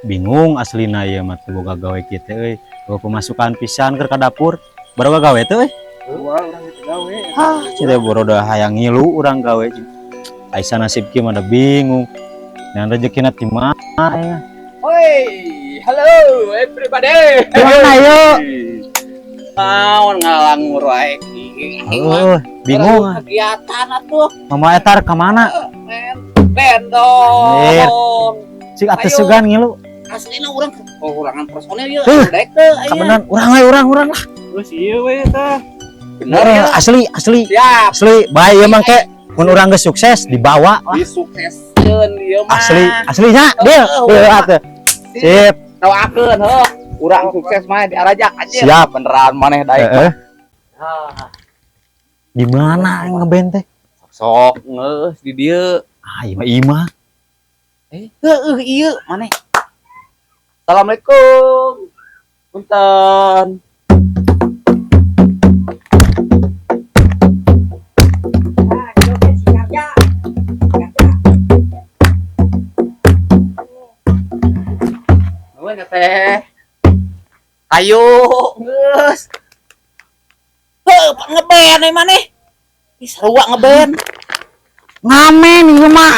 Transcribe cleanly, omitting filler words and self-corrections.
bingung aslina ya mah teu boga gawe kieu teh euy. Bawa pemasukan pisan keur ka dapur. Baru gawe teh euy. Wah, urang itu gawe. Cida boroda hayang ngilu urang gawe. Aisa nasib kieu mah da bingung. Dan rezekina ti mana ya. Oi, halo everybody. Gimana yuk? Naon ngalangur wae Bingung. kegiatan atuh. Mama etar ka mana? Bendong. Cik atuh Ayo. sugan ngilu. Aslina urang kekurangan personil ieu. Eh, Daek teh aya. Kabeneran urang lah. Terus ieu we tah. Bener ya. Asli. Siap. Asli, bae emang kek mun urang geus sukses dibawa lah. Disukseskeun ieu mah. Aslinya dia atuh. Sip. Doakeun heuh. Urang sukses mah diarajak anjir. Siap. Beneran maneh daek. Heeh. Ah, Di mana ngeband teh? sok ngeus di dieu. Ah, ima. Heeh ieu maneh. Assalamualaikum. Punten. Nuhun ya teh. Ayo, geus. Ngeband nih maneh. Ih, sarua ngeband. Ngamen ieu mah.